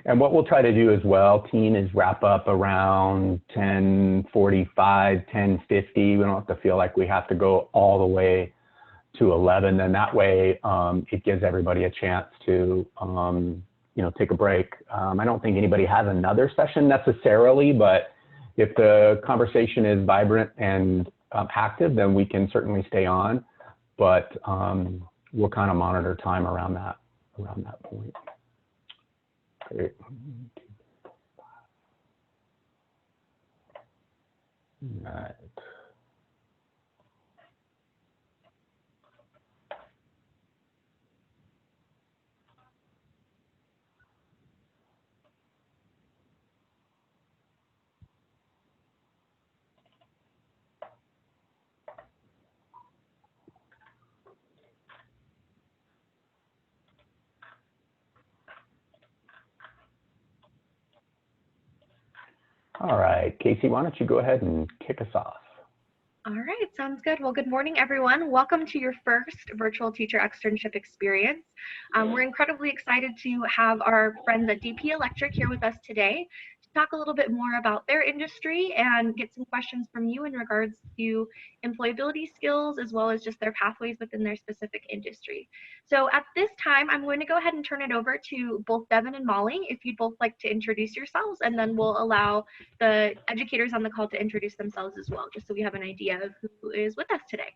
And what we'll try to do as well, team, is wrap up around 10:45, 10:50. We don't have to feel like we have to go all the way to 11. And that way it gives everybody a chance to, take a break. I don't think anybody has another session necessarily, but if the conversation is vibrant and active, then we can certainly stay on. But we'll kind of monitor time around that point. Great. All right. All right, Casey, why don't you go ahead and kick us off? All right, sounds good. Well, good morning, everyone. Welcome to your first virtual teacher externship experience. We're incredibly excited to have our friends at DP Electric here with us today to talk a little bit more about their industry and get some questions from you in regards to employability skills as well as just their pathways within their specific industry. So at this time, I'm going to go ahead and turn it over to both Devin and Molly, if you'd both like to introduce yourselves, and then we'll allow the educators on the call to introduce themselves as well, just so we have an idea of who is with us today.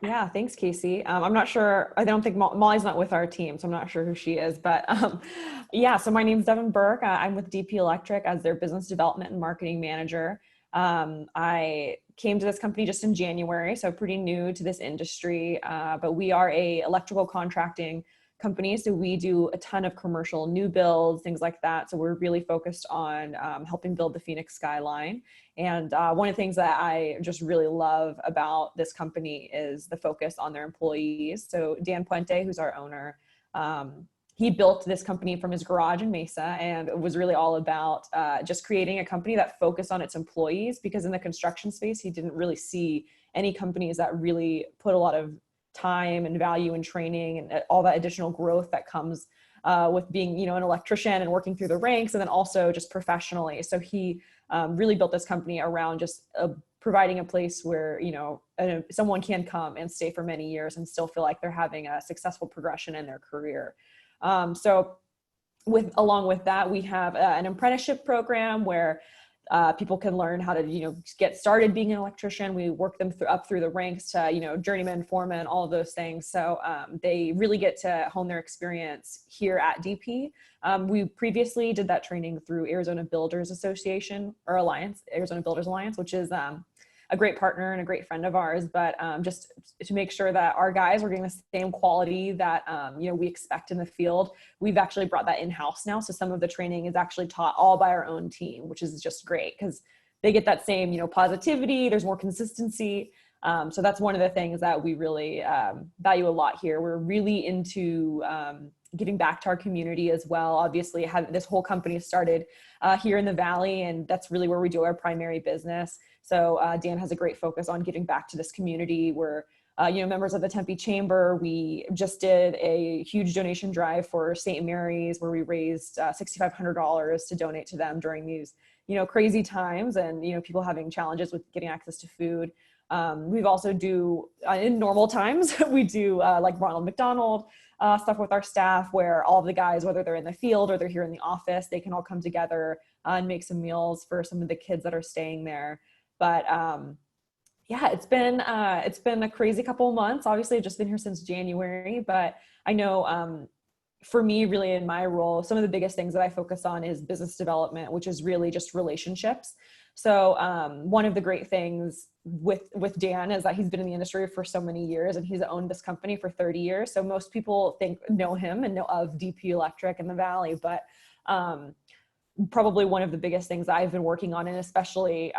Yeah, thanks, Casey. I'm not sure, I don't think Molly's not with our team, so I'm not sure who she is, but yeah, so my name is Devin Burke. I'm with DP Electric as their business development and marketing manager. I came to this company just in January, so pretty new to this industry, but we are a electrical contracting company. So we do a ton of commercial new builds, things like that. So we're really focused on helping build the Phoenix skyline. And one of the things that I just really love about this company is the focus on their employees. So Dan Puente, who's our owner, he built this company from his garage in Mesa, and it was really all about just creating a company that focused on its employees, because in the construction space, he didn't really see any companies that really put a lot of time and value and training and all that additional growth that comes with being, an electrician and working through the ranks, and then also just professionally. So he really built this company around just providing a place where, someone can come and stay for many years and still feel like they're having a successful progression in their career. So along with that, we have an apprenticeship program where people can learn how to, get started being an electrician. We work them up through the ranks to, journeyman, foreman, all of those things. So they really get to hone their experience here at DP. We previously did that training through Arizona Builders Association or Alliance, Arizona Builders Alliance, which is a great partner and a great friend of ours, but just to make sure that our guys are getting the same quality that, we expect in the field, we've actually brought that in-house now. So some of the training is actually taught all by our own team, which is just great because they get that same, positivity, there's more consistency. So that's one of the things that we really value a lot here. We're really into giving back to our community as well. Obviously, this whole company started here in the Valley, and that's really where we do our primary business. So Dan has a great focus on giving back to this community. We're members of the Tempe Chamber. We just did a huge donation drive for St. Mary's where we raised $6,500 to donate to them during these, crazy times and, people having challenges with getting access to food. We've also in normal times, we do like Ronald McDonald stuff with our staff where all of the guys, whether they're in the field or they're here in the office, they can all come together and make some meals for some of the kids that are staying there. But yeah, it's been a crazy couple of months. Obviously, I've just been here since January, but I know for me, really in my role, some of the biggest things that I focus on is business development, which is really just relationships. So one of the great things with Dan is that he's been in the industry for so many years and he's owned this company for 30 years. So most people know him and know of DP Electric in the Valley, but probably one of the biggest things that I've been working on, and especially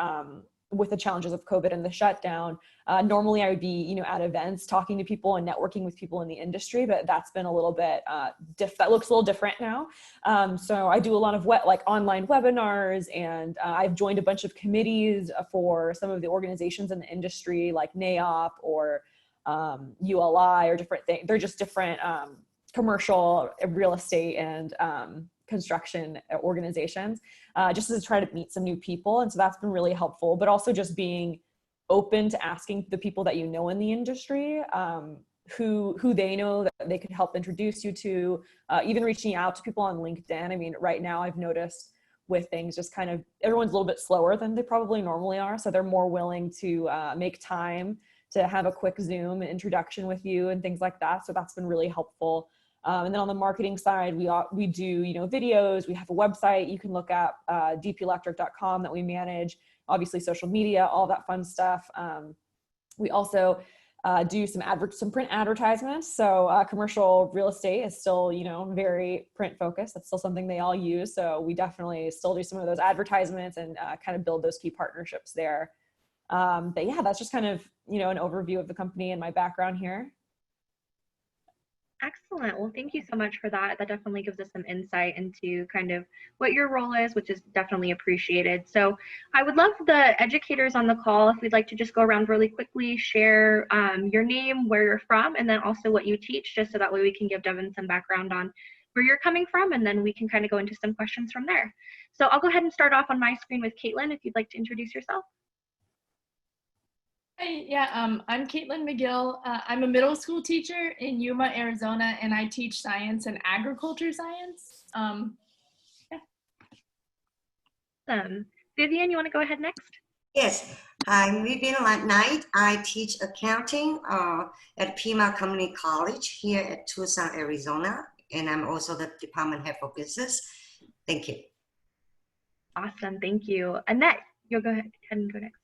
with the challenges of COVID and the shutdown, normally I would be, at events talking to people and networking with people in the industry, but that's been a little bit, that looks a little different now. So I do a lot of online webinars, and I've joined a bunch of committees for some of the organizations in the industry like NAOP or ULI or different things. They're just different commercial real estate and construction organizations, just to try to meet some new people. And so that's been really helpful, but also just being open to asking the people that you know in the industry, who they know that they could help introduce you to, even reaching out to people on LinkedIn. I mean, right now I've noticed with things just kind of, everyone's a little bit slower than they probably normally are. So they're more willing to make time to have a quick Zoom introduction with you and things like that. So that's been really helpful. And then on the marketing side, we do, you know, videos, we have a website you can look at, dpelectric.com, that we manage, obviously social media, all that fun stuff. We also do some print advertisements. So commercial real estate is still, you know, very print focused. That's still something they all use. So we definitely still do some of those advertisements and kind of build those key partnerships there. But yeah, that's just kind of, you know, an overview of the company and my background here. Excellent. Well, thank you so much for that. That definitely gives us some insight into kind of what your role is, which is definitely appreciated. So I would love the educators on the call, if we'd like to just go around really quickly, share your name, where you're from, and then also what you teach, just so that way we can give Devin some background on where you're coming from, and then we can kind of go into some questions from there. So I'll go ahead and start off on my screen with Caitlin, if you'd like to introduce yourself. Hi, yeah, I'm Caitlin McGill. I'm a middle school teacher in Yuma, Arizona, and I teach science and agriculture science. Yeah. Vivian, you want to go ahead next? Yes, I'm Vivian Knight. I teach accounting at Pima Community College here at Tucson, Arizona, and I'm also the department head for business. Thank you. Awesome, thank you. Annette, you'll go ahead and go next.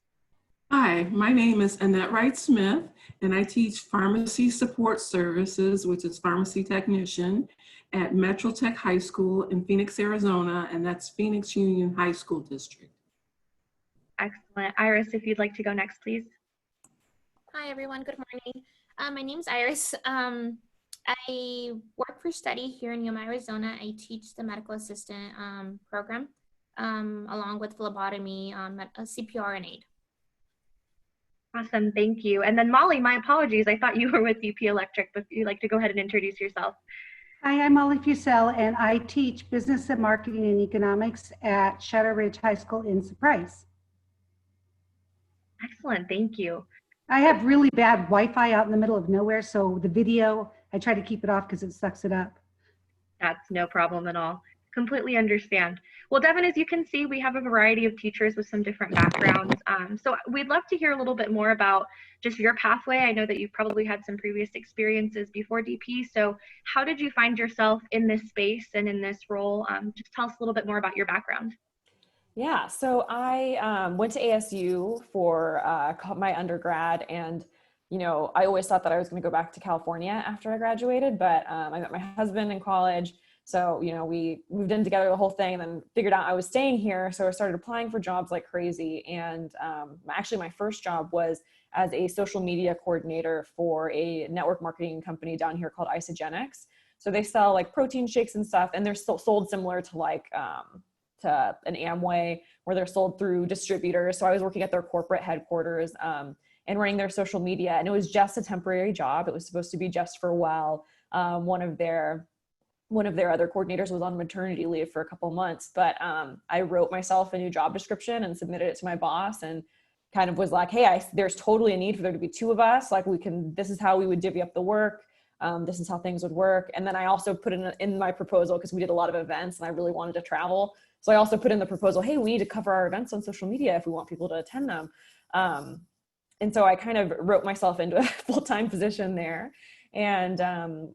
Hi, my name is Annette Wright-Smith, and I teach pharmacy support services, which is pharmacy technician, at Metro Tech High School in Phoenix, Arizona, and that's Phoenix Union High School District. Excellent. Iris, if you'd like to go next, please. Hi, everyone. Good morning. My name's Iris. I work for study here in Yuma, Arizona. I teach the medical assistant program, along with phlebotomy, CPR and aid. Awesome, thank you. And then Molly, my apologies. I thought you were with DP Electric, but if you'd like to go ahead and introduce yourself. Hi, I'm Molly Fusell, and I teach business and marketing and economics at Shadow Ridge High School in Surprise. Excellent, thank you. I have really bad Wi-Fi out in the middle of nowhere, so the video, I try to keep it off because it sucks it up. That's no problem at all. Completely understand. Well, Devin, as you can see, we have a variety of teachers with some different backgrounds. So we'd love to hear a little bit more about just your pathway. I know that you've probably had some previous experiences before DP. So how did you find yourself in this space and in this role? Just tell us a little bit more about your background. Yeah, so I went to ASU for my undergrad, and you know, I always thought that I was going to go back to California after I graduated, but I met my husband in college. So, you know, we moved in together, the whole thing, and then figured out I was staying here. So I started applying for jobs like crazy. And actually my first job was as a social media coordinator for a network marketing company down here called Isogenics. So they sell like protein shakes and stuff, and they're still sold similar to like to an Amway, where they're sold through distributors. So I was working at their corporate headquarters and running their social media. And it was just a temporary job. It was supposed to be just for a while. One of their other coordinators was on maternity leave for a couple months, but I wrote myself a new job description and submitted it to my boss, and kind of was like, hey, there's totally a need for there to be two of us. Like this is how we would divvy up the work. This is how things would work. And then I also put in my proposal, because we did a lot of events and I really wanted to travel. So I also put in the proposal, hey, we need to cover our events on social media if we want people to attend them. And so I kind of wrote myself into a full-time position there. And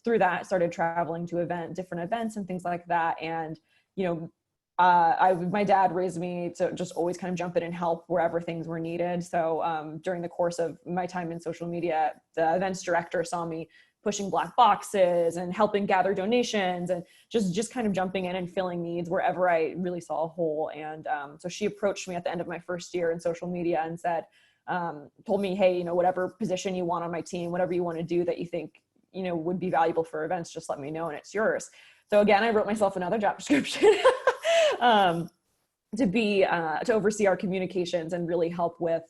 through that, started traveling to different events and things like that. And, you know, my dad raised me to just always kind of jump in and help wherever things were needed. So during the course of my time in social media, the events director saw me pushing black boxes and helping gather donations and just kind of jumping in and filling needs wherever I really saw a hole. And so she approached me at the end of my first year in social media and said, told me, hey, you know, whatever position you want on my team, whatever you want to do that you think, you know, would be valuable for events, just let me know and it's yours. So again, I wrote myself another job description to oversee our communications and really help with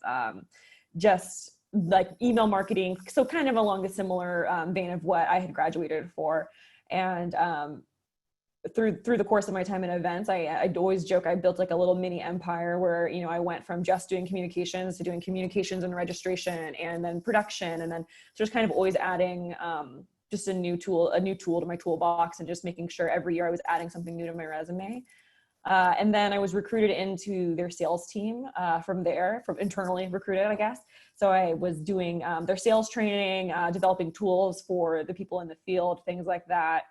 just like email marketing. So kind of along the similar vein of what I had graduated for. And through the course of my time in events, I'd always joke I built like a little mini empire where, you know, I went from just doing communications to doing communications and registration and then production. And then just kind of always adding just a new tool to my toolbox, and just making sure every year I was adding something new to my resume. And then I was recruited into their sales team from internally recruited, I guess. So I was doing their sales training, developing tools for the people in the field, things like that.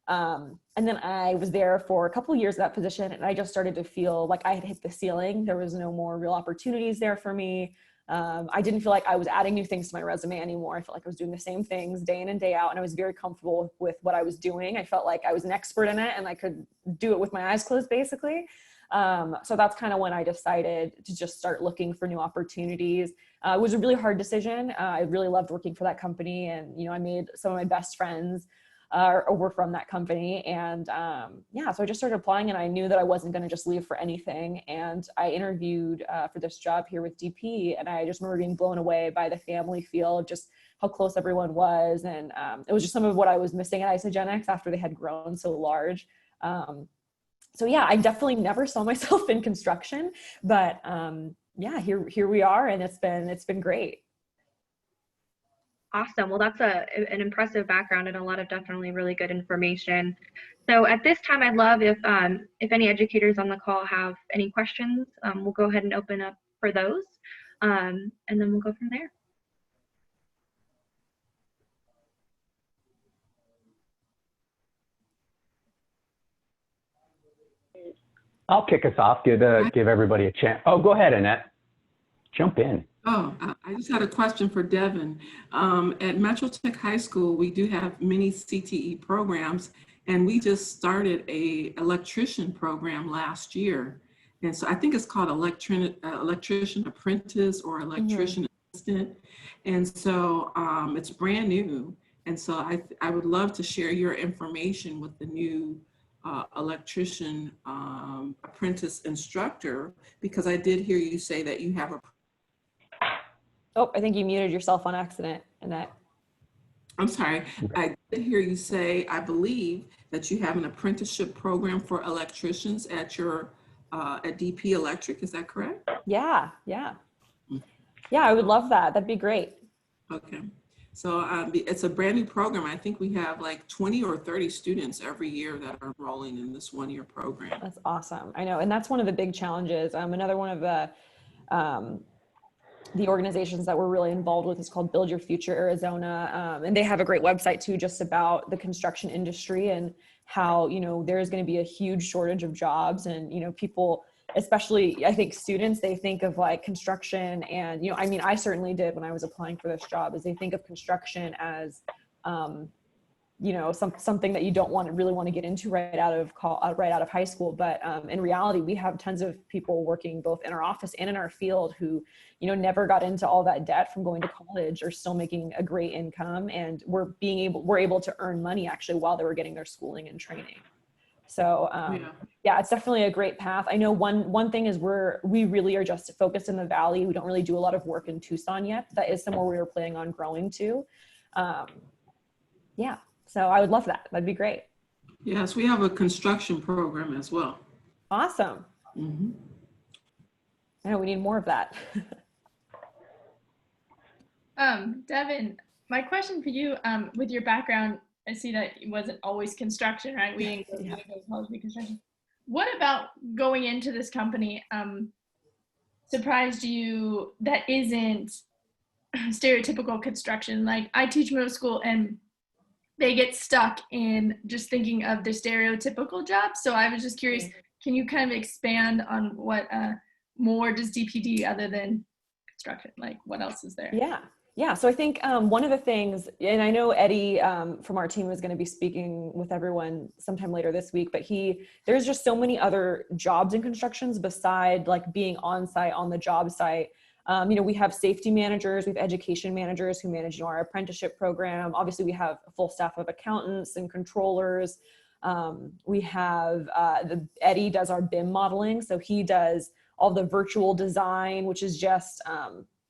And then I was there for a couple of years in that position, and I just started to feel like I had hit the ceiling. There was no more real opportunities there for me. I didn't feel like I was adding new things to my resume anymore. I felt like I was doing the same things day in and day out, and I was very comfortable with what I was doing. I felt like I was an expert in it, and I could do it with my eyes closed, basically. So that's kind of when I decided to just start looking for new opportunities. It was a really hard decision. I really loved working for that company, and, you know, I made some of my best friends were from that company. And yeah, so I just started applying, and I knew that I wasn't going to just leave for anything. And I interviewed for this job here with DP, and I just remember being blown away by the family feel of just how close everyone was. And it was just some of what I was missing at Isogenics after they had grown so large. So yeah, I definitely never saw myself in construction, but yeah, here we are, and it's been great. Awesome. Well, that's an impressive background and a lot of definitely really good information. So at this time, I'd love if any educators on the call have any questions, we'll go ahead and open up for those, and then we'll go from there. I'll kick us off, give everybody a chance. Oh, go ahead, Annette. Jump in. Oh, I just had a question for Devin. At Metro Tech High School, we do have many CTE programs, and we just started a electrician program last year. And so I think it's called Electrician Apprentice or Electrician Assistant. And so it's brand new. And so I would love to share your information with the new electrician apprentice instructor, because I did hear you say that you have a... Oh, I think you muted yourself on accident, Annette. I'm sorry. I did hear you say, I believe, that you have an apprenticeship program for electricians at your at DP Electric. Is that correct? Yeah. I would love that. That'd be great. Okay. So it's a brand new program. I think we have like 20 or 30 students every year that are enrolling in this one-year program. That's awesome. I know. And that's one of the big challenges. Another one of the organizations that we're really involved with is called Build Your Future Arizona. And they have a great website too, just about the construction industry and how, you know, there is going to be a huge shortage of jobs. And, you know, people, especially I think students, they think of like construction and, you know, I mean, I certainly did when I was applying for this job, is they think of construction as, you know, something that you don't really want to get into right out of high school. But in reality, we have tons of people working both in our office and in our field who, you know, never got into all that debt from going to college, or still making a great income, and we're able to earn money actually while they were getting their schooling and training. So yeah, it's definitely a great path. I know one thing is we really are just focused in the Valley. We don't really do a lot of work in Tucson yet. That is somewhere we were planning on growing to. Yeah. So I would love that. That'd be great. Yes, we have a construction program as well. Awesome. Mm-hmm. I know we need more of that. Devin, my question for you, with your background, I see that it wasn't always construction, right? We didn't go to college with construction. What about going into this company surprised you that isn't stereotypical construction? Like, I teach middle school, and they get stuck in just thinking of the stereotypical jobs. So I was just curious, can you kind of expand on what more does DPD other than construction? Like, what else is there? Yeah. So I think one of the things, and I know Eddie from our team is going to be speaking with everyone sometime later this week, but there's just so many other jobs in constructions beside like being on site on the job site. You know, we have safety managers, we have education managers who manage, you know, our apprenticeship program. Obviously, we have a full staff of accountants and controllers. We have Eddie does our BIM modeling, so he does all the virtual design, which is just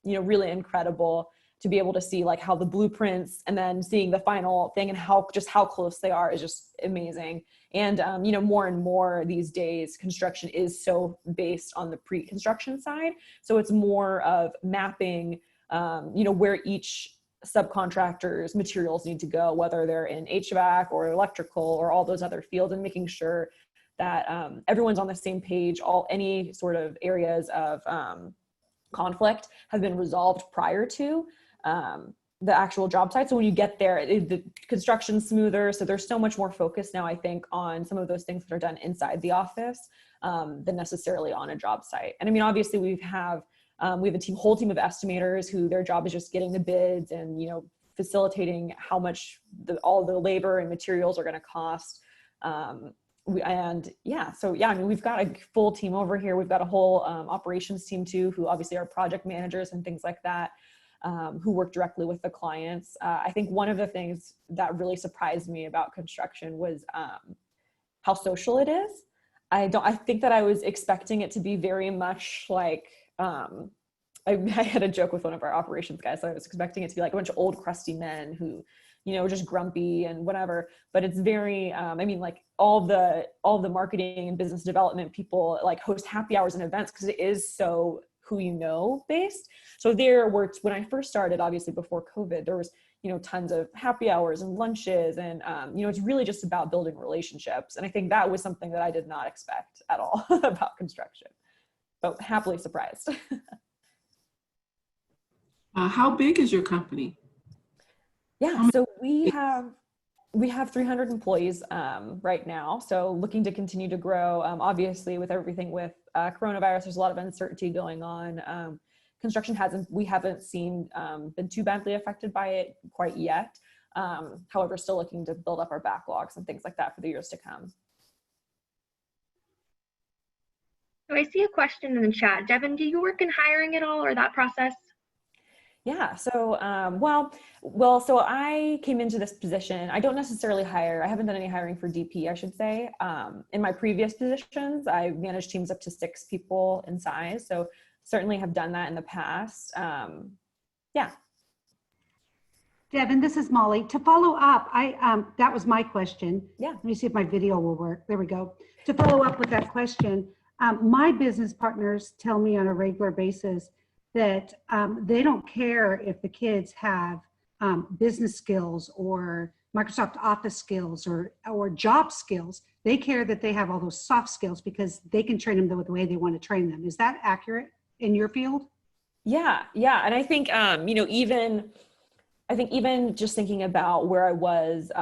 you know, really incredible. to be able to see like how the blueprints and then seeing the final thing and how close they are is just amazing. And, you know, more and more these days, construction is so based on the pre-construction side. So it's more of mapping, you know, where each subcontractors materials need to go, whether they're in HVAC or electrical or all those other fields, and making sure that everyone's on the same page. Any sort of areas of conflict have been resolved prior to the actual job site. So when you get there, the construction's smoother. So there's so much more focus now, I think, on some of those things that are done inside the office than necessarily on a job site. And I mean, obviously we have a whole team of estimators who their job is just getting the bids and, you know, facilitating how much all the labor and materials are going to cost. I mean, we've got a full team over here. We've got a whole operations team too, who obviously are project managers and things like that, who work directly with the clients. I think one of the things that really surprised me about construction was how social it is. I think that I was expecting it to be very much like, I had a joke with one of our operations guys. So I was expecting it to be like a bunch of old crusty men who, you know, just grumpy and whatever, but it's very, I mean, like all the marketing and business development people like host happy hours and events because it is so who you know based. So when I first started, obviously before COVID, there was, you know, tons of happy hours and lunches and, you know, it's really just about building relationships. And I think that was something that I did not expect at all about construction, but happily surprised. How big is your company? Yeah, so we have 300 employees right now. So looking to continue to grow. Obviously, with everything with coronavirus, there's a lot of uncertainty going on. Construction we haven't seen been too badly affected by it quite yet. However, still looking to build up our backlogs and things like that for the years to come. So I see a question in the chat. Devin, do you work in hiring at all or that process? Yeah, so, so I came into this position. I don't necessarily hire. I haven't done any hiring for DP, I should say. In my previous positions, I managed teams up to 6 people in size. So certainly have done that in the past. Yeah. Devin, this is Molly. To follow up, that was my question. Yeah. Let me see if my video will work. There we go. To follow up with that question, my business partners tell me on a regular basis that they don't care if the kids have business skills or Microsoft Office skills or job skills. They care that they have all those soft skills because they can train them the way they want to train them. Is that accurate in your field? Yeah. And I think, you know, even just thinking about where I was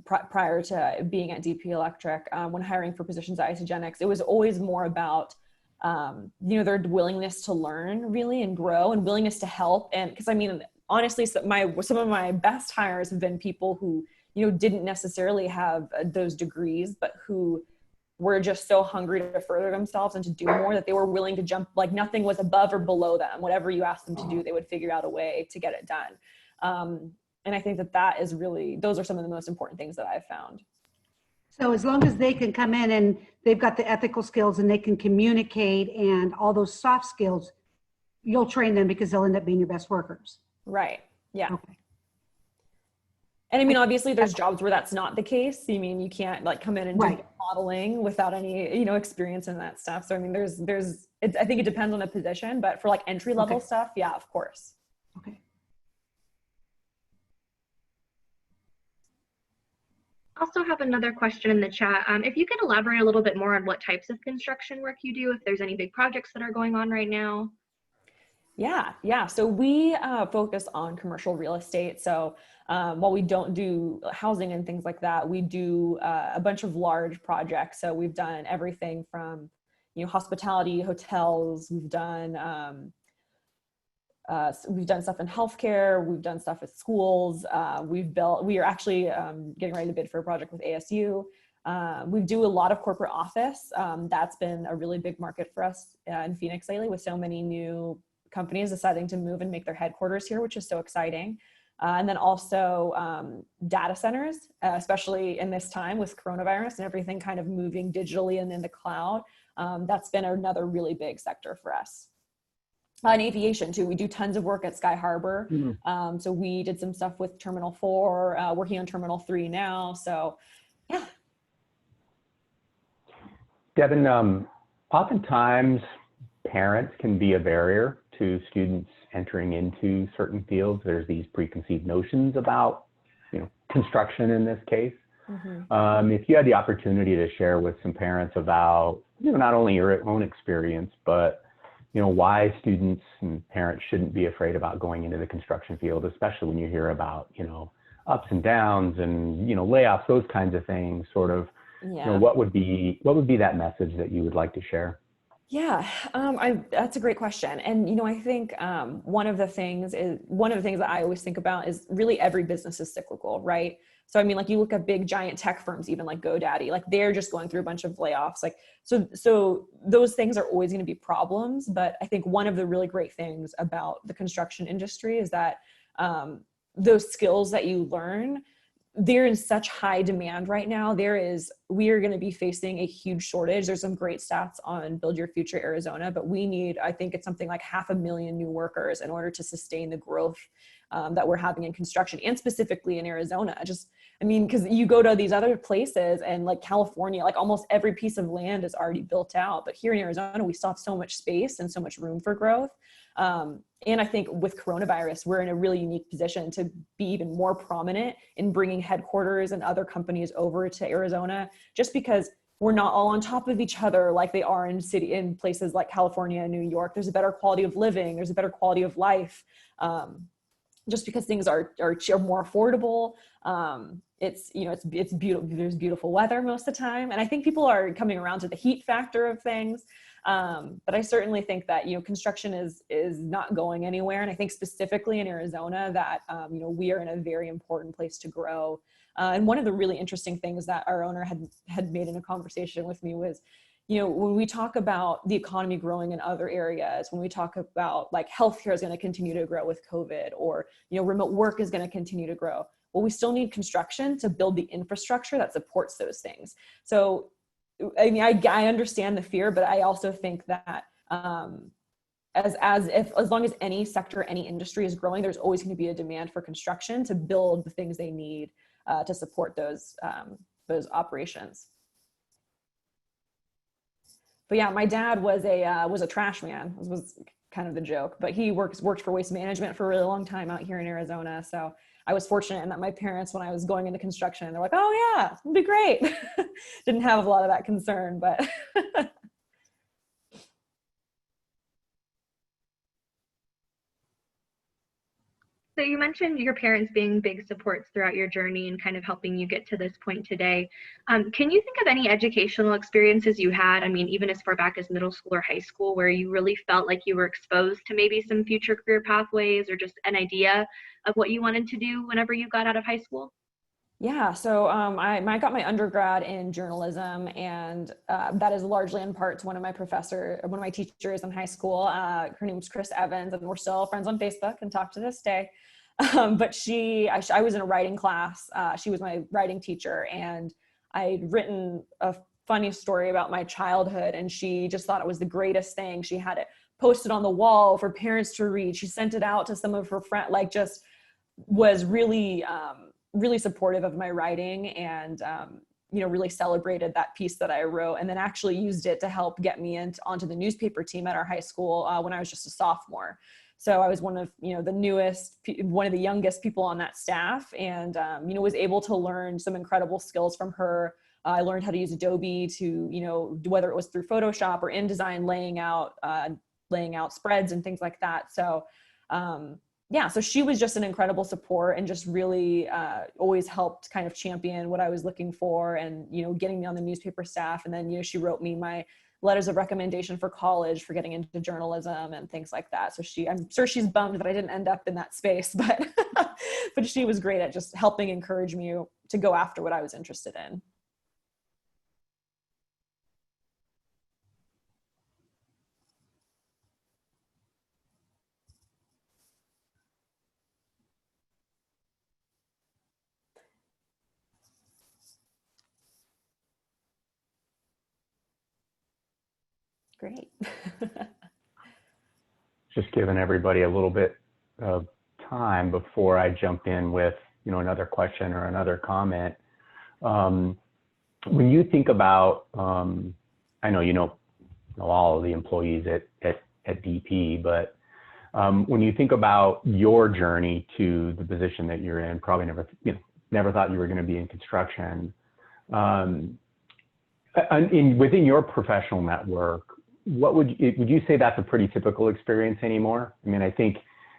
prior to being at DP Electric, when hiring for positions at Isogenics, it was always more about you know, their willingness to learn really and grow and willingness to help. And because I mean, honestly, some of my best hires have been people who, you know, didn't necessarily have those degrees, but who were just so hungry to further themselves and to do more that they were willing to jump, like nothing was above or below them. Whatever you asked them to do, they would figure out a way to get it done. And I think that is really, those are some of the most important things that I've found. So as long as they can come in and they've got the ethical skills and they can communicate and all those soft skills, you'll train them because they'll end up being your best workers. Right. Yeah. Okay. And I mean, obviously there's jobs where that's not the case. I mean, you can't like come in and Right. do modeling without any, you know, experience in that stuff. So I mean, I think it depends on the position, but for like entry level Okay. stuff, yeah, of course. Okay. Also have another question in the chat. If you could elaborate a little bit more on what types of construction work you do, if there's any big projects that are going on right now. Yeah. So we focus on commercial real estate. So while we don't do housing and things like that, we do a bunch of large projects. So we've done everything from, you know, hospitality, hotels. We've done stuff in healthcare. We've done stuff at schools. We are actually getting ready to bid for a project with ASU. We do a lot of corporate office. That's been a really big market for us in Phoenix lately, with so many new companies deciding to move and make their headquarters here, which is so exciting. And then also data centers, especially in this time with coronavirus and everything kind of moving digitally and in the cloud. That's been another really big sector for us. And aviation too. We do tons of work at Sky Harbor. So we did some stuff with Terminal 4, working on Terminal 3 now. So yeah. Devin, oftentimes parents can be a barrier to students entering into certain fields. There's these preconceived notions about, construction in this case. If you had the opportunity to share with some parents about, not only your own experience, but why students and parents shouldn't be afraid about going into the construction field, especially when you hear about, ups and downs and, layoffs, those kinds of things, sort of, what would be that message that you would like to share? Yeah, that's a great question. And, I think one of the things that I always think about is really every business is cyclical, right? So, I mean, like you look at big giant tech firms, even like GoDaddy, like they're just going through a bunch of layoffs. Like, so those things are always going to be problems. But I think one of the really great things about the construction industry is that those skills that you learn, they're in such high demand right now. We are going to be facing a huge shortage. There's some great stats on Build Your Future Arizona, but we need, I think it's something like 500,000 new workers in order to sustain the growth that we're having in construction, and specifically in Arizona. Because you go to these other places and like California, like almost every piece of land is already built out. But here in Arizona, we still have so much space and so much room for growth. And I think with coronavirus, we're in a really unique position to be even more prominent in bringing headquarters and other companies over to Arizona, just because we're not all on top of each other like they are in places like California and New York. There's a better quality of living. There's a better quality of life. Just because things are more affordable. It's beautiful. There's beautiful weather most of the time. And I think people are coming around to the heat factor of things. But I certainly think that, construction is not going anywhere. And I think specifically in Arizona that, we are in a very important place to grow. And one of the really interesting things that our owner had made in a conversation with me was, when we talk about the economy growing in other areas, when we talk about like healthcare is going to continue to grow with COVID, or, remote work is going to continue to grow. Well, we still need construction to build the infrastructure that supports those things. So, I understand the fear, but I also think that as long as any sector, any industry is growing, there's always going to be a demand for construction to build the things they need to support those operations. But yeah, my dad was a trash man. This was kind of the joke, but he worked for Waste Management for a really long time out here in Arizona. So I was fortunate in that my parents, when I was going into construction, they're like, "Oh yeah, it'll be great." Didn't have a lot of that concern, but. So you mentioned your parents being big supports throughout your journey and kind of helping you get to this point today. Can you think of any educational experiences you had, even as far back as middle school or high school, where you really felt like you were exposed to maybe some future career pathways or just an idea of what you wanted to do whenever you got out of high school? Yeah, so I got my undergrad in journalism, and that is largely in part to one of my teachers in high school. Her name was Chris Evans, and we're still friends on Facebook and talk to this day. But I was in a writing class. She was my writing teacher, and I'd written a funny story about my childhood, and she just thought it was the greatest thing. She had it posted on the wall for parents to read. She sent it out to some of her friends, just was really supportive of my writing, and really celebrated that piece that I wrote, and then actually used it to help get me onto the newspaper team at our high school when I was just a sophomore. So I was one of the youngest people on that staff, and was able to learn some incredible skills from her. I learned how to use Adobe to, whether it was through Photoshop or InDesign, laying out spreads and things like that. So so she was just an incredible support, and just really always helped kind of champion what I was looking for, and, getting me on the newspaper staff. And then, she wrote me my letters of recommendation for college for getting into journalism and things like that. So I'm sure she's bummed that I didn't end up in that space, but, but she was great at just helping encourage me to go after what I was interested in. Great. just giving everybody a little bit of time before I jump in with, another question or another comment. When you think about, I know you know all of the employees at DP, but when you think about your journey to the position that you're in, probably never thought you were going to be in construction. Within your professional network, would you say that's a pretty typical experience anymore? I mean, I think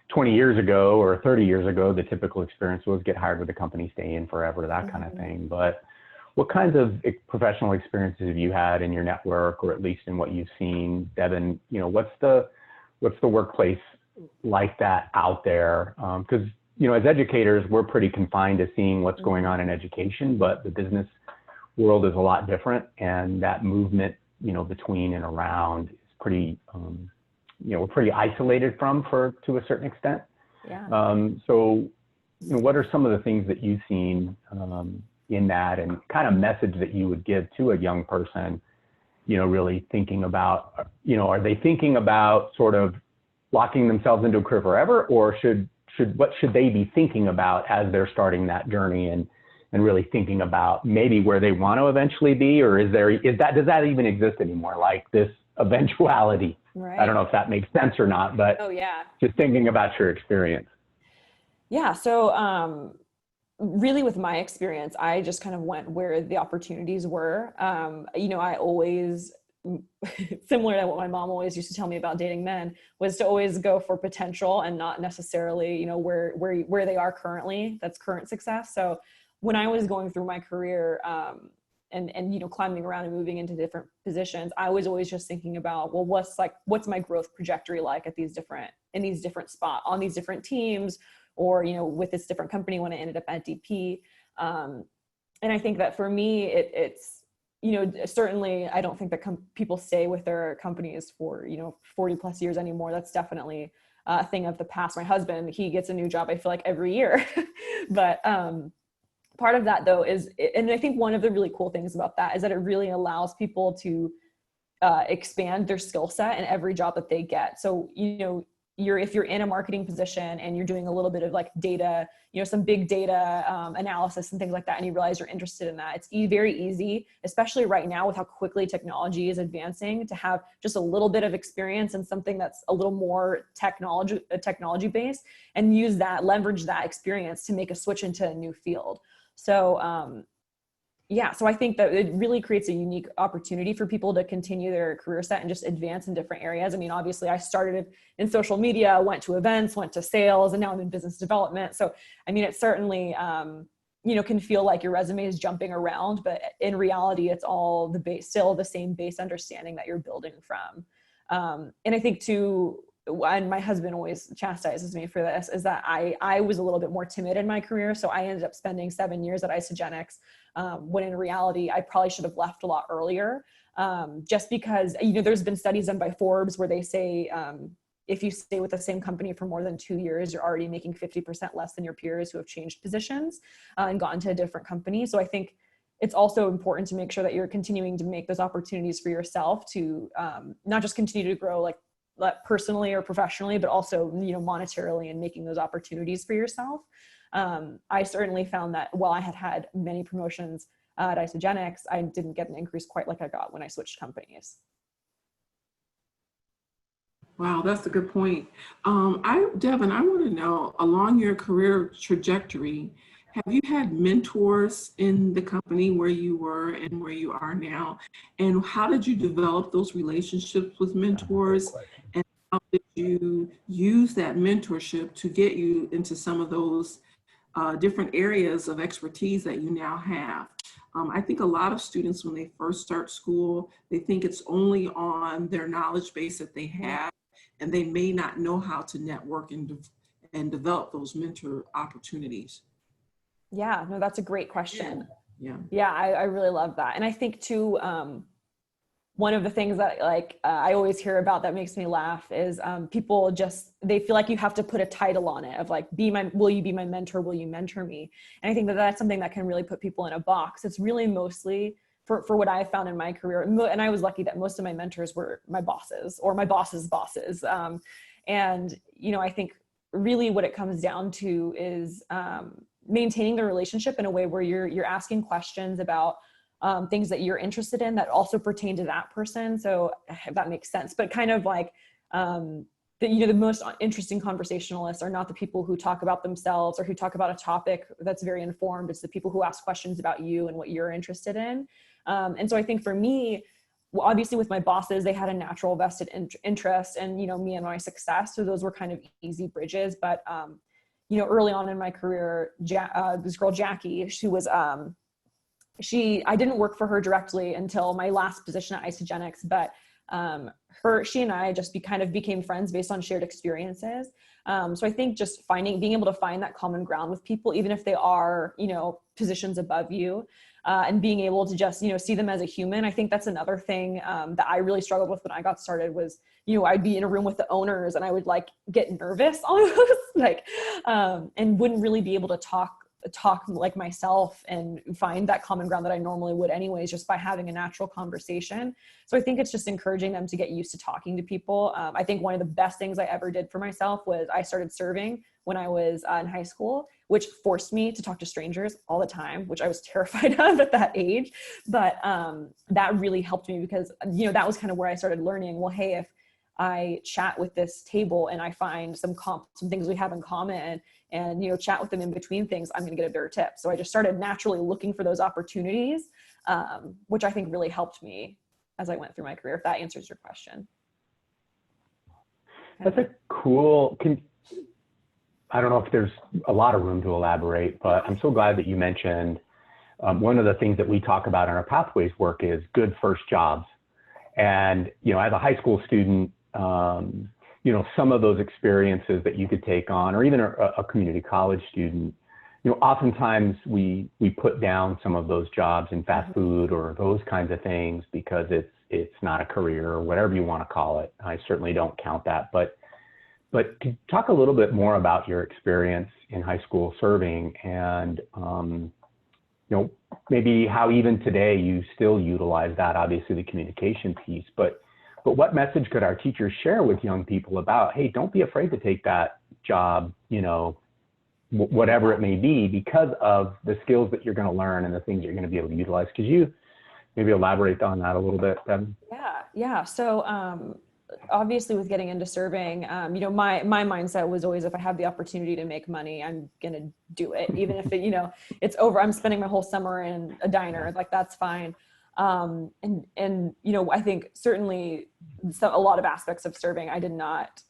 20 years ago or 30 years ago, the typical experience was get hired with a company, stay in forever, that kind of thing. But what kinds of professional experiences have you had in your network, or at least in what you've seen, Devin? What's the workplace like that out there? Because as educators, we're pretty confined to seeing what's going on in education, but the business world is a lot different, and that movement, between and around is pretty, we're pretty isolated from to a certain extent. Yeah. So, what are some of the things that you've seen in that, and kind of message that you would give to a young person, really thinking about, are they thinking about sort of locking themselves into a career forever, or what should they be thinking about as they're starting that journey, and really thinking about maybe where they want to eventually be, or does that even exist anymore? Like this eventuality. Right. I don't know if that makes sense or not, but just thinking about your experience. Yeah. So really with my experience, I just kind of went where the opportunities were. I always, similar to what my mom always used to tell me about dating men, was to always go for potential and not necessarily, where they are currently, that's current success. So when I was going through my career, and climbing around and moving into different positions, I was always just thinking about, well, what's my growth trajectory like in these different spots, on these different teams, or with this different company when I ended up at DP. And I think that for me, it's certainly I don't think that people stay with their companies for 40 plus years anymore. That's definitely a thing of the past. My husband, he gets a new job, I feel like every year, but part of that though is, and I think one of the really cool things about that is that it really allows people to expand their skill set in every job that they get. So, if you're in a marketing position and you're doing a little bit of like data, some big data analysis and things like that, and you realize you're interested in that, it's very easy, especially right now with how quickly technology is advancing, to have just a little bit of experience in something that's a little more technology based, and leverage that experience to make a switch into a new field. So, so I think that it really creates a unique opportunity for people to continue their career set and just advance in different areas. I mean, obviously I started in social media, went to events, went to sales, and now I'm in business development. So, I mean, it certainly, can feel like your resume is jumping around, but in reality, it's all still the same base understanding that you're building from. And I think too, and my husband always chastises me for this, is that I was a little bit more timid in my career. So I ended up spending 7 years at Isogenics, when in reality, I probably should have left a lot earlier, just because, there's been studies done by Forbes where they say, if you stay with the same company for more than 2 years, you're already making 50% less than your peers who have changed positions and gotten to a different company. So I think it's also important to make sure that you're continuing to make those opportunities for yourself to not just continue to grow like personally or professionally, but also, monetarily, and making those opportunities for yourself. I certainly found that while I had many promotions at Isogenics, I didn't get an increase quite like I got when I switched companies. Wow, that's a good point. Devin, I want to know, along your career trajectory, have you had mentors in the company where you were and where you are now? And how did you develop those relationships with mentors? And how did you use that mentorship to get you into some of those different areas of expertise that you now have? I think a lot of students, when they first start school, they think it's only on their knowledge base that they have, and they may not know how to network and develop those mentor opportunities. Yeah, no, that's a great question. Yeah, I really love that. And I think too, one of the things that I always hear about that makes me laugh is people they feel like you have to put a title on it of like, will you be my mentor? Will you mentor me? And I think that that's something that can really put people in a box. It's really mostly for what I found in my career. And I was lucky that most of my mentors were my bosses or my boss's bosses. And, I think really what it comes down to is maintaining the relationship in a way where you're asking questions about things that you're interested in that also pertain to that person. So if that makes sense, but kind of like, the most interesting conversationalists are not the people who talk about themselves or who talk about a topic that's very informed. It's the people who ask questions about you and what you're interested in. And so I think for me, well, obviously with my bosses, they had a natural vested interest in, me and my success. So those were kind of easy bridges. But, early on in my career, this girl, Jackie, she was, I didn't work for her directly until my last position at Isogenics, but she and I just kind of became friends based on shared experiences. So I think just being able to find that common ground with people, even if they are, positions above you, and being able to just, see them as a human. I think that's another thing that I really struggled with when I got started was, I'd be in a room with the owners and I would like get nervous almost and wouldn't really be able to talk like myself and find that common ground that I normally would anyways, just by having a natural conversation. So I think it's just encouraging them to get used to talking to people. I think one of the best things I ever did for myself was I started serving when I was in high school, which forced me to talk to strangers all the time, which I was terrified of at that age. But that really helped me because, that was kind of where I started learning, well, hey, if I chat with this table and I find some things we have in common and, chat with them in between things, I'm going to get a better tip. So I just started naturally looking for those opportunities, which I think really helped me as I went through my career, if that answers your question. That's a cool, I don't know if there's a lot of room to elaborate, but I'm so glad that you mentioned one of the things that we talk about in our pathways work is good first jobs. And, as a high school student, some of those experiences that you could take on, or even a community college student, oftentimes we put down some of those jobs in fast food or those kinds of things because it's not a career or whatever you want to call it. I certainly don't count that, but to talk a little bit more about your experience in high school serving and, maybe how even today you still utilize that, obviously the communication piece, but what message could our teachers share with young people about, hey, don't be afraid to take that job, whatever it may be, because of the skills that you're going to learn and the things you're going to be able to utilize. Could you maybe elaborate on that a little bit, Devin? Yeah. So obviously with getting into serving, my mindset was always, if I have the opportunity to make money, I'm going to do it. Even if it, it's over, I'm spending my whole summer in a diner, like that's fine. I think certainly a lot of aspects of serving, I did not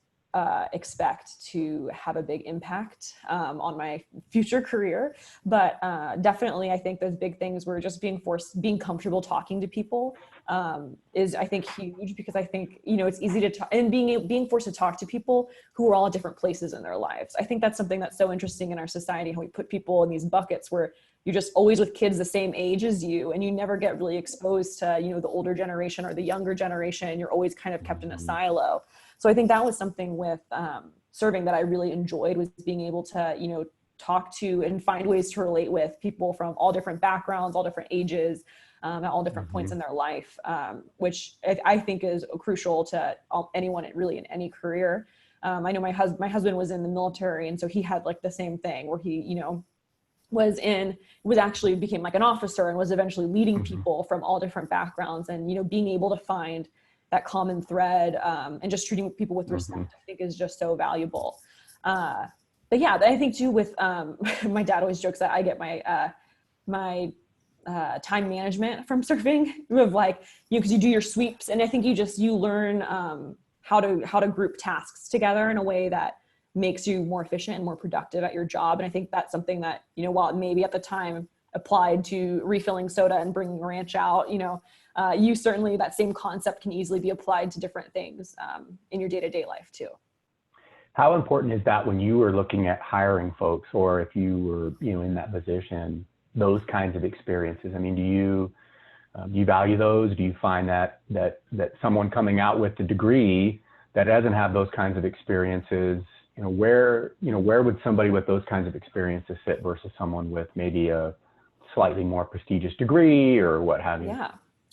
expect to have a big impact on my future career, but definitely I think those big things were just being comfortable talking to people is I think huge, because I think it's easy to talk, and being forced to talk to people who are all at different places in their lives. I think that's something that's so interesting in our society, how we put people in these buckets where you're just always with kids the same age as you, and you never get really exposed to the older generation or the younger generation. You're always kind of kept in a silo. So I think that was something with serving that I really enjoyed, was being able to, talk to and find ways to relate with people from all different backgrounds, all different ages, at all different points in their life, which I think is crucial to anyone really in any career. I know my husband was in the military, and so he had like the same thing where he, became like an officer and was eventually leading people from all different backgrounds, and, being able to find that common thread, and just treating people with respect, I think is just so valuable. But yeah, I think too with, my dad always jokes that I get my time management from serving, of like, because you do your sweeps, and I think you learn how to group tasks together in a way that makes you more efficient and more productive at your job. And I think that's something that, while it maybe at the time applied to refilling soda and bringing ranch out, you certainly, that same concept can easily be applied to different things in your day-to-day life too. How important is that when you were looking at hiring folks, or if you were, in that position, those kinds of experiences? I mean, do you value those? Do you find that someone coming out with a degree that doesn't have those kinds of experiences, where would somebody with those kinds of experiences sit versus someone with maybe a slightly more prestigious degree or what have you? Yeah.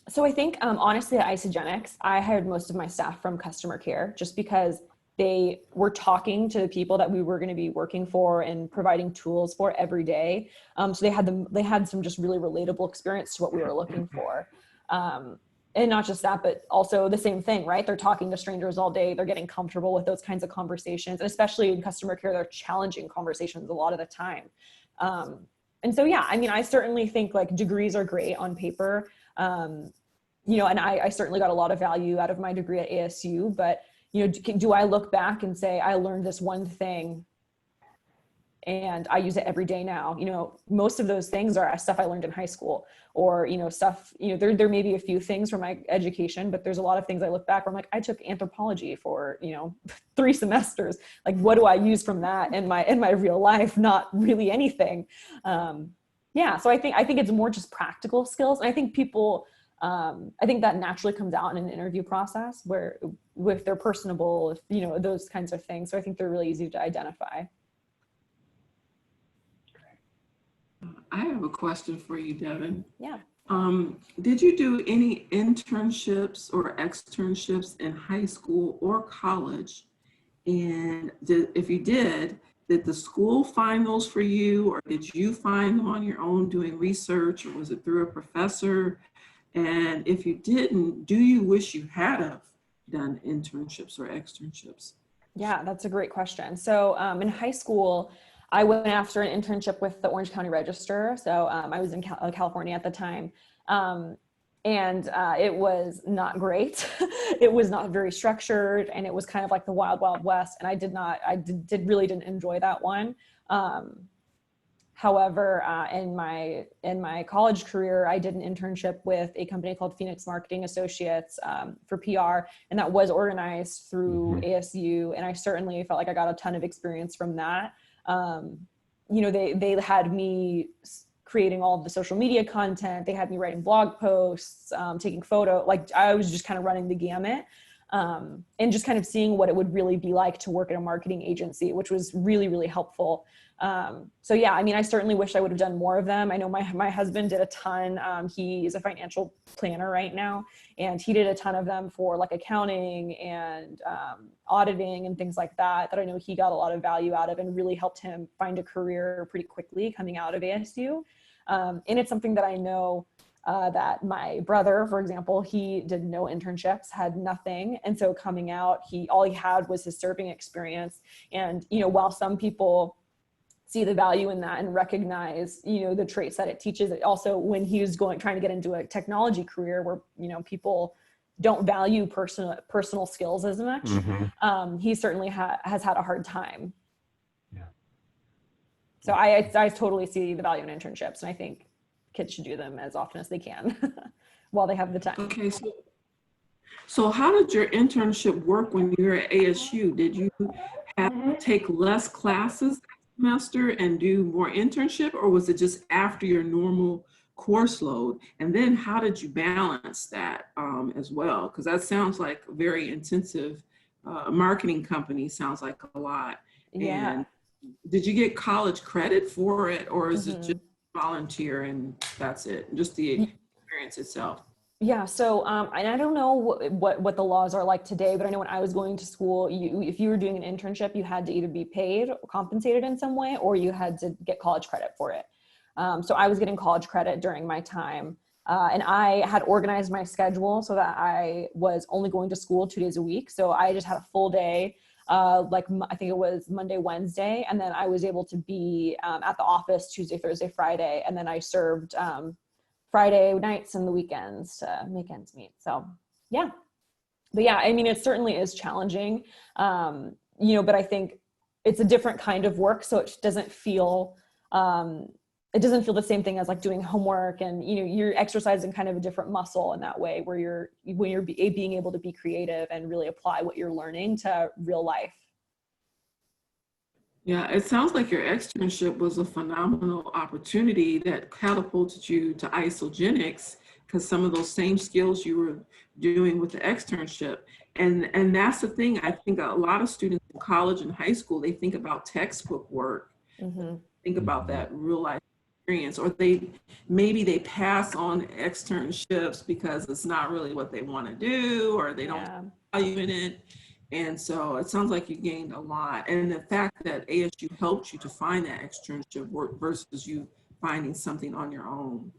So I think, honestly, at Isogenics, I hired most of my staff from customer care, just because they were talking to the people that we were going to be working for and providing tools for every day. So they had some just really relatable experience to what we were looking for. And not just that, but also the same thing, right? They're talking to strangers all day. They're getting comfortable with those kinds of conversations. And especially in customer care, they're challenging conversations a lot of the time. And so, yeah, I mean, I certainly think like degrees are great on paper. You know, and I certainly got a lot of value out of my degree at ASU, but, you know, do I look back and say, I learned this one thing and I use it every day now? You know, most of those things are stuff I learned in high school, or, you know, stuff, you know, there may be a few things from my education, but there's a lot of things I look back where I'm like, I took anthropology for, you know, 3 semesters. Like, what do I use from that in my real life? Not really anything. Yeah. So I think it's more just practical skills. And I think people, I think that naturally comes out in an interview process where if they're personable, if, you know, those kinds of things. So I think they're really easy to identify. I have a question for you, Devin. Yeah. Did you do any internships or externships in high school or college? And if you did the school find those for you, or did you find them on your own doing research, or was it through a professor? And if you didn't, do you wish you had have done internships or externships? Yeah, that's a great question. So in high school, I went after an internship with the Orange County Register. So I was in California at the time. And it was not great. It was not very structured, and it was kind of like the wild, wild west. And I really didn't enjoy that one. However, in my college career, I did an internship with a company called Phoenix Marketing Associates for PR, and that was organized through ASU. And I certainly felt like I got a ton of experience from that. You know, they had me creating all of the social media content. They had me writing blog posts, taking photo. Like, I was just kind of running the gamut, and just kind of seeing what it would really be like to work at a marketing agency, which was really, really helpful. So yeah, I mean, I certainly wish I would have done more of them. I know my husband did a ton. He is a financial planner right now, and he did a ton of them for like accounting and auditing and things like that I know he got a lot of value out of, and really helped him find a career pretty quickly coming out of ASU. And it's something that I know that my brother, for example, he did no internships, had nothing. And so coming out, all he had was his serving experience. And, you know, while some people see the value in that and recognize, you know, the traits that it teaches, it also, when he was trying to get into a technology career where, you know, people don't value personal skills as much, he certainly has had a hard time. Yeah. So I totally see the value in internships, and I think kids should do them as often as they can while they have the time. Okay, so how did your internship work when you were at ASU? Did you have to take less classes that semester and do more internship, or was it just after your normal course load? And then how did you balance that as well? Because that sounds like a very intensive marketing company, sounds like a lot. Yeah. And did you get college credit for it, or is it just volunteer and that's it, just the experience itself? Yeah, so and I don't know what the laws are like today, but I know when I was going to school, if you were doing an internship, you had to either be paid or compensated in some way, or you had to get college credit for it. So I was getting college credit during my time, and I had organized my schedule so that I was only going to school 2 days a week. So I just had a full day, like I think it was Monday, Wednesday, and then I was able to be at the office Tuesday, Thursday, Friday, and then I served Friday nights and the weekends to make ends meet. So yeah, but yeah, I mean, it certainly is challenging, you know, but I think it's a different kind of work. So it doesn't feel the same thing as like doing homework, and, you know, you're exercising kind of a different muscle in that way, where you're being able to be creative and really apply what you're learning to real life. Yeah, it sounds like your externship was a phenomenal opportunity that catapulted you to Isogenics, because some of those same skills you were doing with the externship. And that's the thing, I think a lot of students in college and high school, they think about textbook work, think about that real life experience, or maybe they pass on externships because it's not really what they want to do, or they don't value in it. And so it sounds like you gained a lot. And the fact that ASU helped you to find that externship work versus you finding something on your own.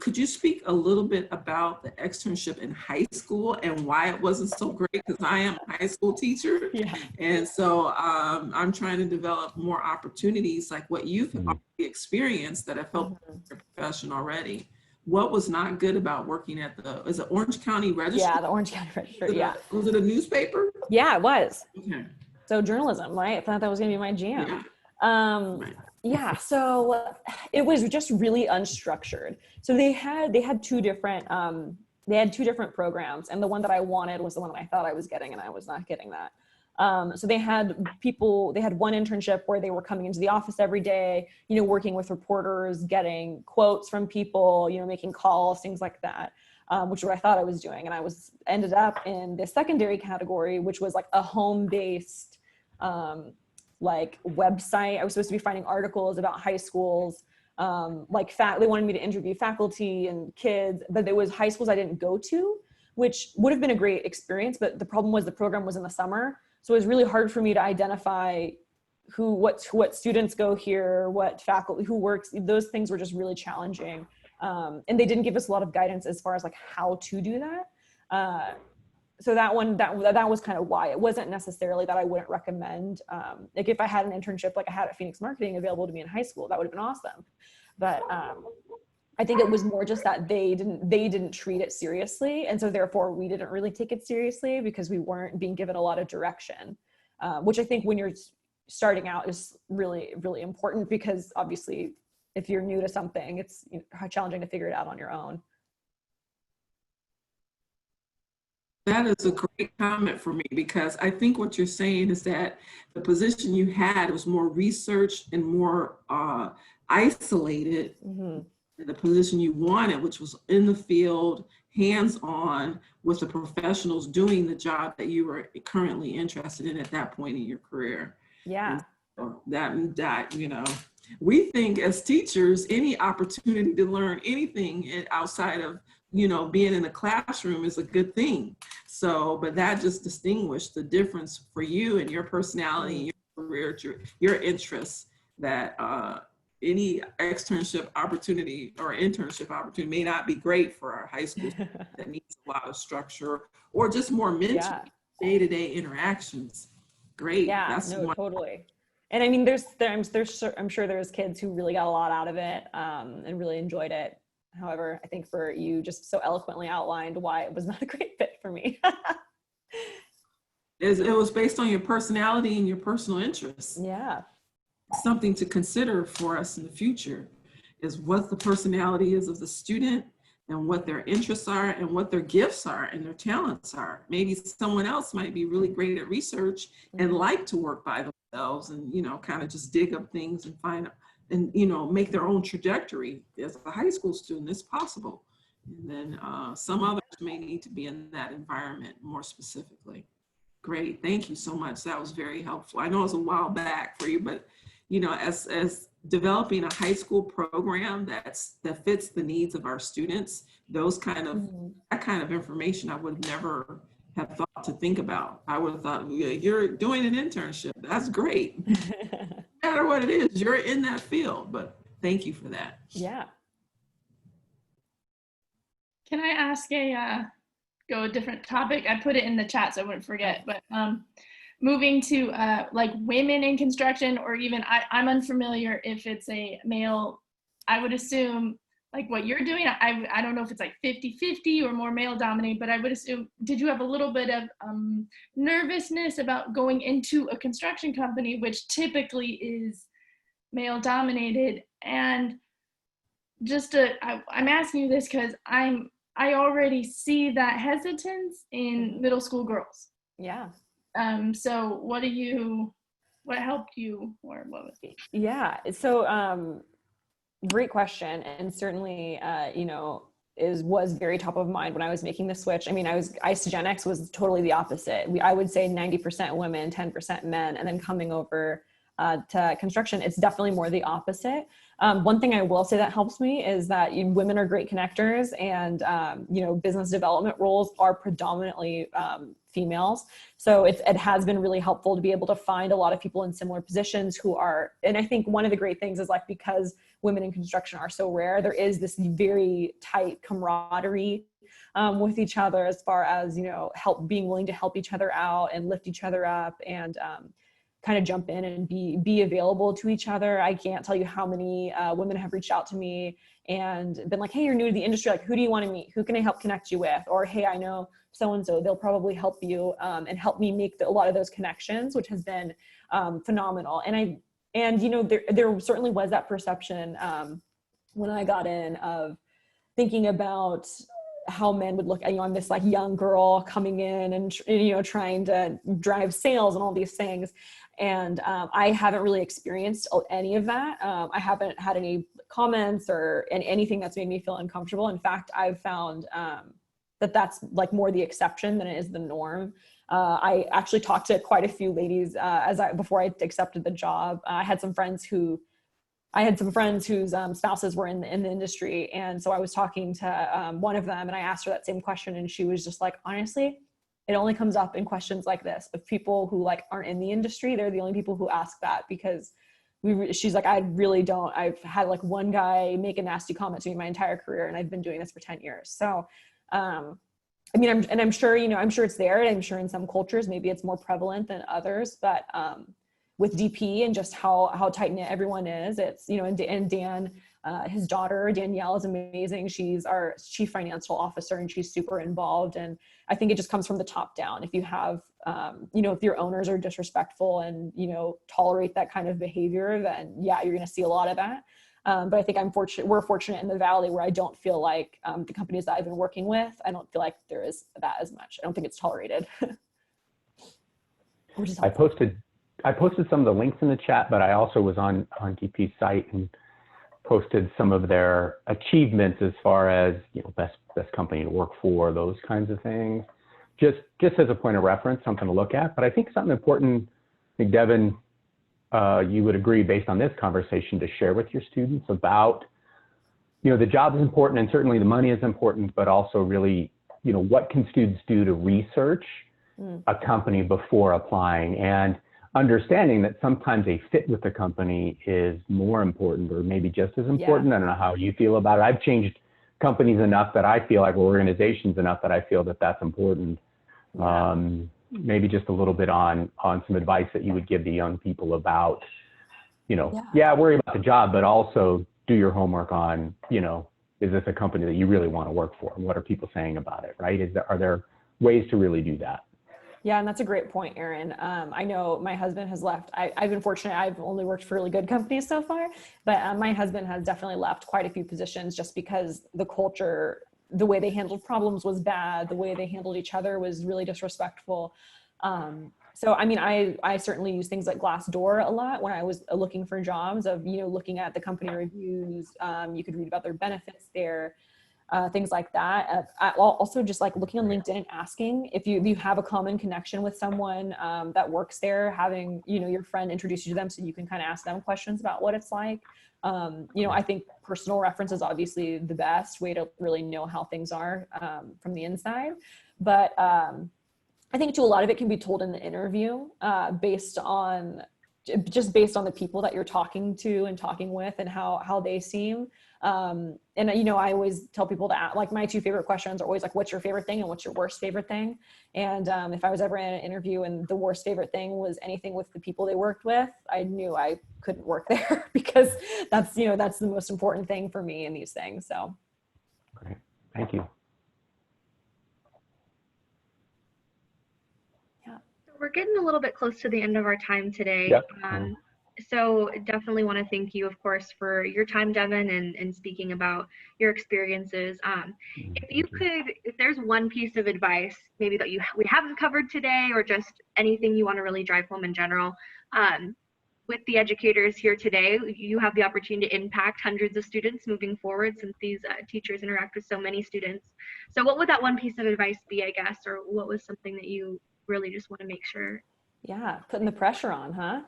Could you speak a little bit about the externship in high school and why it wasn't so great? Because I am a high school teacher. Yeah. And so I'm trying to develop more opportunities like what you've already experienced that have helped your profession already. What was not good about working at is it Orange County Register? Yeah, the Orange County Register, yeah. Was it a newspaper? Yeah, it was. Okay. So journalism, right? I thought that was gonna be my jam. Yeah. Right. Yeah, so it was just really unstructured. So they had two different programs, and the one that I wanted was the one that I thought I was getting, and I was not getting that. So they had one internship where they were coming into the office every day, working with reporters, getting quotes from people, making calls, things like that, which is what I thought I was doing. And I ended up in the secondary category, which was like a home-based, like website. I was supposed to be finding articles about high schools, they wanted me to interview faculty and kids, but there was high schools I didn't go to, which would have been a great experience. But the problem was the program was in the summer. So it was really hard for me to identify what students go here, what faculty, who works. Those things were just really challenging. And they didn't give us a lot of guidance as far as like how to do that. So that was kind of why. It wasn't necessarily that I wouldn't recommend, like if I had an internship like I had at Phoenix Marketing available to me in high school, that would have been awesome. But I think it was more just that they didn't treat it seriously. And so therefore we didn't really take it seriously because we weren't being given a lot of direction, which I think when you're starting out is really, really important, because obviously if you're new to something, it's challenging to figure it out on your own. That is a great comment for me, because I think what you're saying is that the position you had was more research and more isolated. Mm-hmm. The position you wanted, which was in the field, hands-on with the professionals doing the job that you were currently interested in at that point in your career. Yeah. So that we think as teachers, any opportunity to learn anything outside of being in a classroom is a good thing. So, but that just distinguished the difference for you and your personality, your career, your interests, that any externship opportunity or internship opportunity may not be great for our high school that needs a lot of structure or just more mentoring, day-to-day interactions. Great. Yeah, that's totally. And I mean, I'm sure there's kids who really got a lot out of it and really enjoyed it. However, I think for you just so eloquently outlined why it was not a great fit for me. It was based on your personality and your personal interests. Yeah. Something to consider for us in the future is what the personality is of the student and what their interests are and what their gifts are and their talents are. Maybe someone else might be really great at research and like to work by themselves and, kind of just dig up things and find and, make their own trajectory as a high school student. It's possible. And then some others may need to be in that environment more specifically. Great. Thank you so much. That was very helpful. I know it was a while back for you, but as developing a high school program that fits the needs of our students, that kind of information I would never have thought to think about. I would have thought, you're doing an internship. That's great. No matter what it is, you're in that field, but thank you for that. Yeah. Can I ask go a different topic? I put it in the chat so I wouldn't forget, but moving to like women in construction, or even I'm unfamiliar if it's a male, I would assume like what you're doing, I don't know if it's like 50-50 or more male dominated, but I would assume, did you have a little bit of nervousness about going into a construction company, which typically is male dominated? And just I'm asking you this because I already see that hesitance in middle school girls. Yeah. So what helped you, or what was it? Yeah. So, great question. And certainly, was very top of mind when I was making the switch. I mean, Isogenics was totally the opposite. I would say 90% women, 10% men. And then coming over to construction, it's definitely more the opposite. One thing I will say that helps me is that women are great connectors, and business development roles are predominantly females. So it has been really helpful to be able to find a lot of people in similar positions who are, and I think one of the great things is like, because women in construction are so rare, there is this very tight camaraderie with each other, as far as, being willing to help each other out and lift each other up, and kind of jump in and be available to each other. I can't tell you how many women have reached out to me and been like, hey, you're new to the industry. Like, who do you want to meet? Who can I help connect you with? Or, hey, I know so-and-so, they'll probably help you, and help me make a lot of those connections, which has been phenomenal. And there certainly was that perception when I got in, of thinking about how men would look at, I'm this like young girl coming in and, trying to drive sales and all these things. And I haven't really experienced any of that. I haven't had any comments or anything that's made me feel uncomfortable. In fact, I've found that that's like more the exception than it is the norm. I actually talked to quite a few ladies before I accepted the job. I had some friends whose spouses were in the industry. And so I was talking to one of them, and I asked her that same question. And she was just like, honestly, it only comes up in questions like this of people who like aren't in the industry. They're the only people who ask that, because she's like, I really don't. I've had like one guy make a nasty comment to me my entire career, and I've been doing this for 10 years. So, I'm sure, I'm sure it's there. I'm sure in some cultures, maybe it's more prevalent than others, but, with DP and just how tight knit everyone is, it's, and Dan, his daughter, Danielle, is amazing. She's our chief financial officer, and she's super involved. And I think it just comes from the top down. If you have, if your owners are disrespectful and, tolerate that kind of behavior, then yeah, you're going to see a lot of that. But I think we're fortunate in the Valley, where I don't feel like the companies that I've been working with, I don't feel like there is that as much. I don't think it's tolerated. I posted some of the links in the chat, but I also was on DP's site and posted some of their achievements as far as, best company to work for, those kinds of things, just as a point of reference, something to look at. But I think something important, I think Devin, you would agree based on this conversation, to share with your students about, the job is important, and certainly the money is important, but also really, what can students do to research a company before applying, and understanding that sometimes a fit with the company is more important, or maybe just as important. Yeah. I don't know how you feel about it. I've changed companies enough that I feel like, or organizations enough that I feel that that's important. Yeah. Maybe just a little bit on some advice that you would give the young people about, worry about the job, but also do your homework on, is this a company that you really want to work for? And what are people saying about it, right? Are there ways to really do that? Yeah, and that's a great point, Erin. I know my husband has left. I've been fortunate. I've only worked for really good companies so far, but my husband has definitely left quite a few positions just because the culture, the way they handled problems was bad. The way they handled each other was really disrespectful. So, I certainly use things like Glassdoor a lot when I was looking for jobs, of, looking at the company reviews. You could read about their benefits there. Things like that. Also just like looking on LinkedIn and asking if you have a common connection with someone that works there, having, your friend introduce you to them so you can kind of ask them questions about what it's like. I think personal reference is obviously the best way to really know how things are from the inside. But I think too, a lot of it can be told in the interview based on the people that you're talking to and talking with, and how they seem. I always tell people that, like, my two favorite questions are always like, what's your favorite thing and what's your worst favorite thing? And if I was ever in an interview and the worst favorite thing was anything with the people they worked with, I knew I couldn't work there, because that's the most important thing for me in these things. So. Great. Thank you. Yeah. We're getting a little bit close to the end of our time today. Yep. So definitely want to thank you, of course, for your time, Devin, and speaking about your experiences. If there's one piece of advice maybe that we haven't covered today, or just anything you want to really drive home in general, with the educators here today, you have the opportunity to impact hundreds of students moving forward, since these teachers interact with so many students. So what would that one piece of advice be, I guess, or what was something that you really just want to make sure Yeah, putting the pressure on, huh?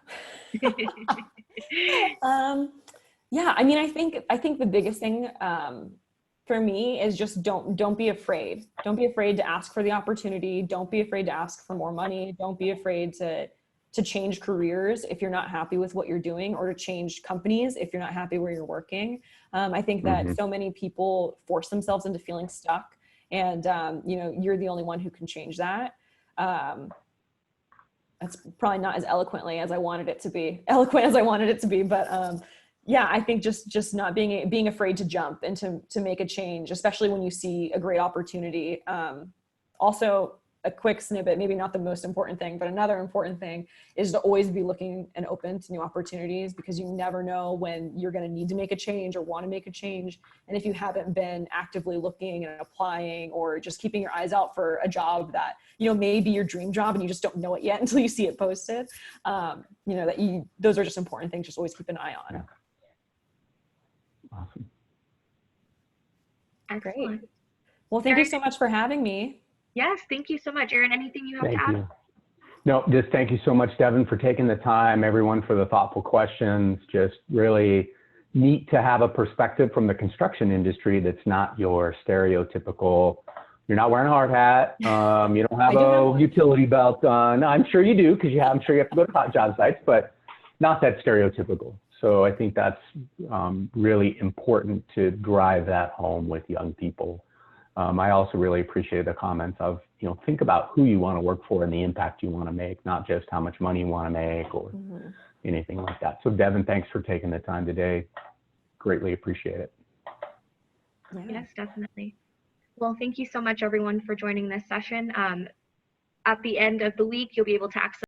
Yeah, I mean, I think the biggest thing for me is just don't be afraid. Don't be afraid to ask for the opportunity. Don't be afraid to ask for more money. Don't be afraid to change careers if you're not happy with what you're doing, or to change companies if you're not happy where you're working. I think that so many people force themselves into feeling stuck, and you know, you're the only one who can change that. That's probably not as eloquent as I wanted it to be, but yeah, I think just not being afraid to jump and to make a change, especially when you see a great opportunity. Also, a quick snippet, maybe not the most important thing, but another important thing is to always be looking and open to new opportunities, because you never know when you're going to need to make a change or want to make a change. And if you haven't been actively looking and applying, or just keeping your eyes out for a job that, you know, may be your dream job and you just don't know it yet until you see it posted, you know, those are just important things. Just always keep an eye on. Yeah. Awesome. Excellent. Great. Well, thank you so much for having me. Yes, thank you so much. Erin, anything you have to add? Thank you. No, just thank you so much, Devin, for taking the time, everyone for the thoughtful questions. Just really neat to have a perspective from the construction industry that's not your stereotypical, you're not wearing a hard hat, you don't have a utility belt on. I'm sure you do, because I'm sure you have to go to hot job sites, but not that stereotypical. So I think that's really important to drive that home with young people. I also really appreciate the comments of, you know, think about who you want to work for and the impact you want to make, not just how much money you want to make or anything like that. So Devin, thanks for taking the time today. Greatly appreciate it. Yeah. Yes, definitely. Well, thank you so much, everyone, for joining this session. At the end of the week, you'll be able to access